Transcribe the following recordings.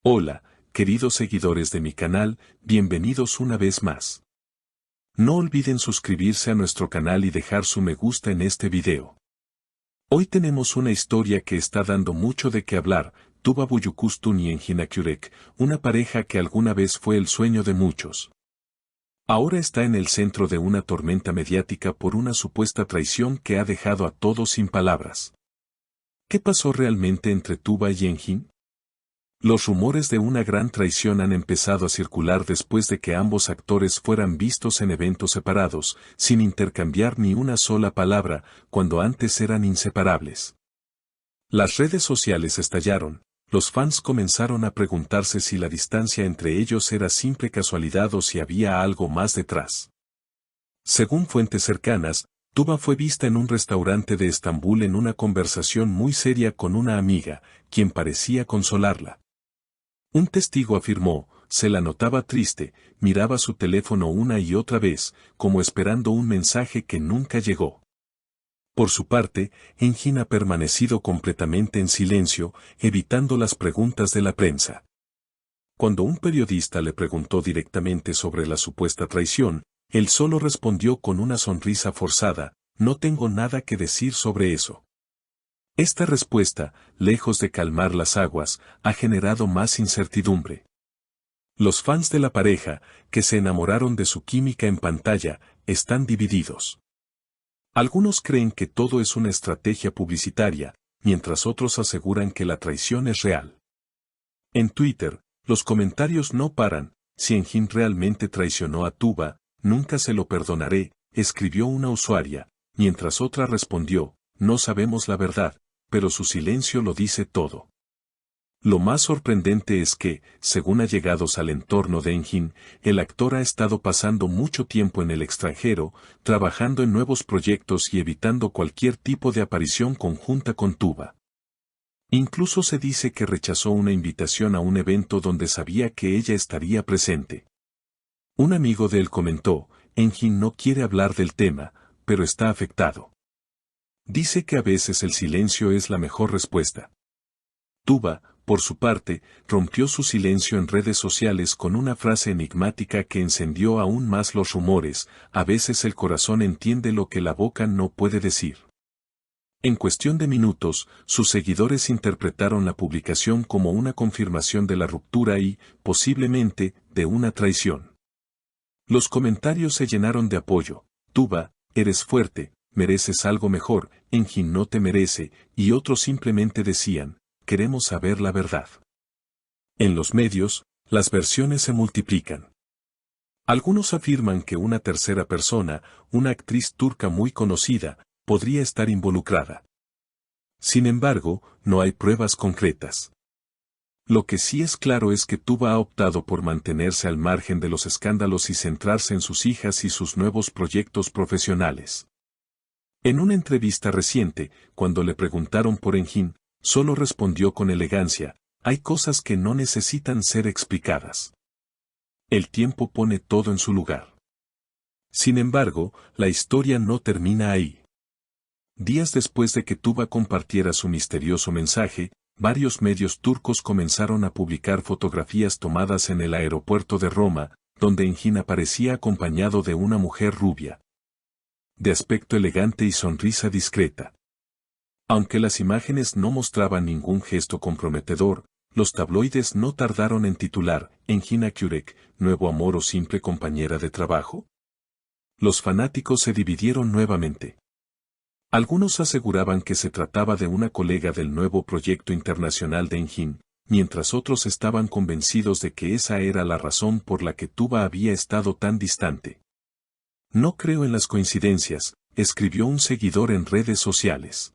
Hola, queridos seguidores de mi canal, bienvenidos una vez más. No olviden suscribirse a nuestro canal y dejar su me gusta en este video. Hoy tenemos una historia que está dando mucho de qué hablar, Tuba Büyüküstün y Engin Akyürek, una pareja que alguna vez fue el sueño de muchos. Ahora está en el centro de una tormenta mediática por una supuesta traición que ha dejado a todos sin palabras. ¿Qué pasó realmente entre Tuba y Engin? Los rumores de una gran traición han empezado a circular después de que ambos actores fueran vistos en eventos separados, sin intercambiar ni una sola palabra, cuando antes eran inseparables. Las redes sociales estallaron, los fans comenzaron a preguntarse si la distancia entre ellos era simple casualidad o si había algo más detrás. Según fuentes cercanas, Tuba fue vista en un restaurante de Estambul en una conversación muy seria con una amiga, quien parecía consolarla. Un testigo afirmó, se la notaba triste, miraba su teléfono una y otra vez, como esperando un mensaje que nunca llegó. Por su parte, Engin ha permanecido completamente en silencio, evitando las preguntas de la prensa. Cuando un periodista le preguntó directamente sobre la supuesta traición, él solo respondió con una sonrisa forzada, no tengo nada que decir sobre eso. Esta respuesta, lejos de calmar las aguas, ha generado más incertidumbre. Los fans de la pareja, que se enamoraron de su química en pantalla, están divididos. Algunos creen que todo es una estrategia publicitaria, mientras otros aseguran que la traición es real. En Twitter, los comentarios no paran, si Engin realmente traicionó a Tuba, nunca se lo perdonaré, escribió una usuaria, mientras otra respondió, no sabemos la verdad, pero su silencio lo dice todo. Lo más sorprendente es que, según allegados al entorno de Engin, el actor ha estado pasando mucho tiempo en el extranjero, trabajando en nuevos proyectos y evitando cualquier tipo de aparición conjunta con Tuba. Incluso se dice que rechazó una invitación a un evento donde sabía que ella estaría presente. Un amigo de él comentó, Engin no quiere hablar del tema, pero está afectado. Dice que a veces el silencio es la mejor respuesta. Tuba, por su parte, rompió su silencio en redes sociales con una frase enigmática que encendió aún más los rumores, a veces el corazón entiende lo que la boca no puede decir. En cuestión de minutos, sus seguidores interpretaron la publicación como una confirmación de la ruptura y, posiblemente, de una traición. Los comentarios se llenaron de apoyo, Tuba, eres fuerte, mereces algo mejor, Engin no te merece, y otros simplemente decían, queremos saber la verdad. En los medios, las versiones se multiplican. Algunos afirman que una tercera persona, una actriz turca muy conocida, podría estar involucrada. Sin embargo, no hay pruebas concretas. Lo que sí es claro es que Tuba ha optado por mantenerse al margen de los escándalos y centrarse en sus hijas y sus nuevos proyectos profesionales. En una entrevista reciente, cuando le preguntaron por Engin, solo respondió con elegancia, hay cosas que no necesitan ser explicadas. El tiempo pone todo en su lugar. Sin embargo, la historia no termina ahí. Días después de que Tuba compartiera su misterioso mensaje, varios medios turcos comenzaron a publicar fotografías tomadas en el aeropuerto de Roma, donde Engin aparecía acompañado de una mujer rubia, de aspecto elegante y sonrisa discreta. Aunque las imágenes no mostraban ningún gesto comprometedor, los tabloides no tardaron en titular, Engin Akyürek, nuevo amor o simple compañera de trabajo. Los fanáticos se dividieron nuevamente. Algunos aseguraban que se trataba de una colega del nuevo proyecto internacional de Engin, mientras otros estaban convencidos de que esa era la razón por la que Tuba había estado tan distante. No creo en las coincidencias, escribió un seguidor en redes sociales.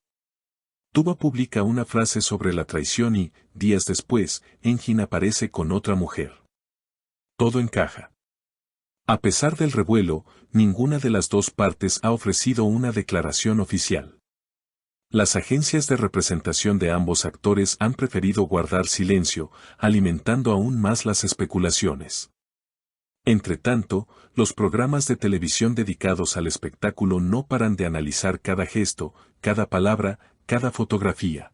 Tuba publica una frase sobre la traición y, días después, Engin aparece con otra mujer. Todo encaja. A pesar del revuelo, ninguna de las dos partes ha ofrecido una declaración oficial. Las agencias de representación de ambos actores han preferido guardar silencio, alimentando aún más las especulaciones. Entretanto, los programas de televisión dedicados al espectáculo no paran de analizar cada gesto, cada palabra, cada fotografía.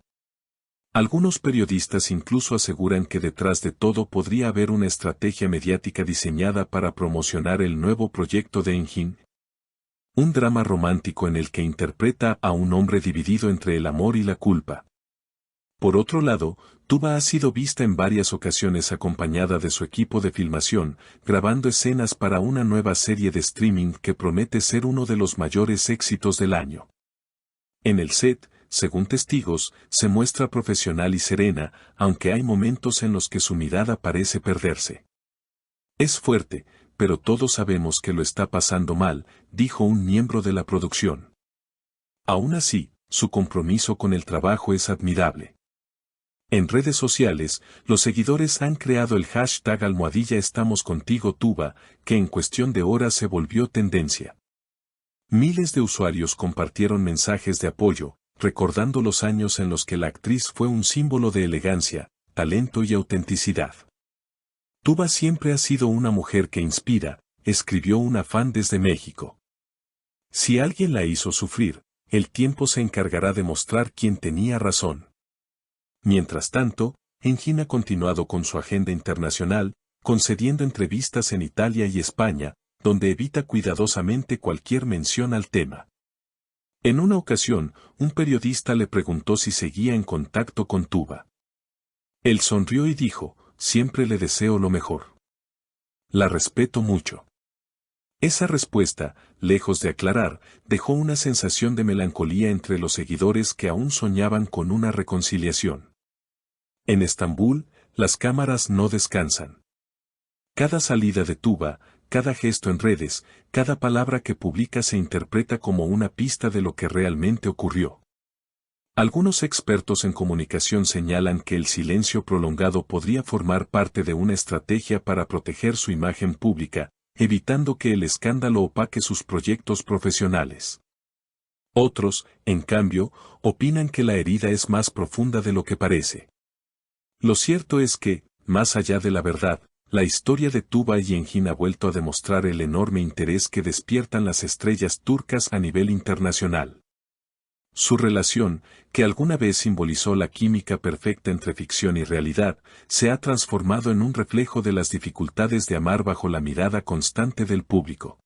Algunos periodistas incluso aseguran que detrás de todo podría haber una estrategia mediática diseñada para promocionar el nuevo proyecto de Engin. Un drama romántico en el que interpreta a un hombre dividido entre el amor y la culpa. Por otro lado, Tuba ha sido vista en varias ocasiones acompañada de su equipo de filmación, grabando escenas para una nueva serie de streaming que promete ser uno de los mayores éxitos del año. En el set, según testigos, se muestra profesional y serena, aunque hay momentos en los que su mirada parece perderse. Es fuerte, pero todos sabemos que lo está pasando mal, dijo un miembro de la producción. Aún así, su compromiso con el trabajo es admirable. En redes sociales, los seguidores han creado el hashtag #EstamosContigoTuba, que en cuestión de horas se volvió tendencia. Miles de usuarios compartieron mensajes de apoyo, recordando los años en los que la actriz fue un símbolo de elegancia, talento y autenticidad. Tuba siempre ha sido una mujer que inspira, escribió una fan desde México. Si alguien la hizo sufrir, el tiempo se encargará de mostrar quién tenía razón. Mientras tanto, Engin ha continuado con su agenda internacional, concediendo entrevistas en Italia y España, donde evita cuidadosamente cualquier mención al tema. En una ocasión, un periodista le preguntó si seguía en contacto con Tuba. Él sonrió y dijo, siempre le deseo lo mejor. La respeto mucho. Esa respuesta, lejos de aclarar, dejó una sensación de melancolía entre los seguidores que aún soñaban con una reconciliación. En Estambul, las cámaras no descansan. Cada salida de Tuba, cada gesto en redes, cada palabra que publica se interpreta como una pista de lo que realmente ocurrió. Algunos expertos en comunicación señalan que el silencio prolongado podría formar parte de una estrategia para proteger su imagen pública, evitando que el escándalo opaque sus proyectos profesionales. Otros, en cambio, opinan que la herida es más profunda de lo que parece. Lo cierto es que, más allá de la verdad, la historia de Tuba y Engin ha vuelto a demostrar el enorme interés que despiertan las estrellas turcas a nivel internacional. Su relación, que alguna vez simbolizó la química perfecta entre ficción y realidad, se ha transformado en un reflejo de las dificultades de amar bajo la mirada constante del público.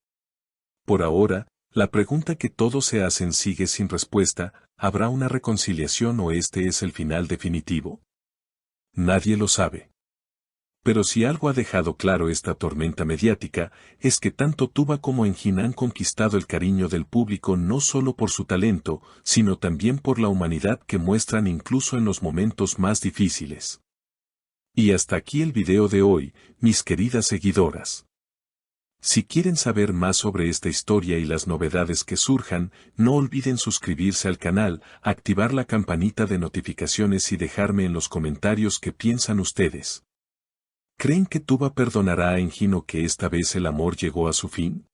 Por ahora, la pregunta que todos se hacen sigue sin respuesta: ¿habrá una reconciliación o este es el final definitivo? Nadie lo sabe. Pero si algo ha dejado claro esta tormenta mediática, es que tanto Tuba como Engin han conquistado el cariño del público no solo por su talento, sino también por la humanidad que muestran incluso en los momentos más difíciles. Y hasta aquí el video de hoy, mis queridas seguidoras. Si quieren saber más sobre esta historia y las novedades que surjan, no olviden suscribirse al canal, activar la campanita de notificaciones y dejarme en los comentarios qué piensan ustedes. ¿Creen que Tuba perdonará a Engin o que esta vez el amor llegó a su fin?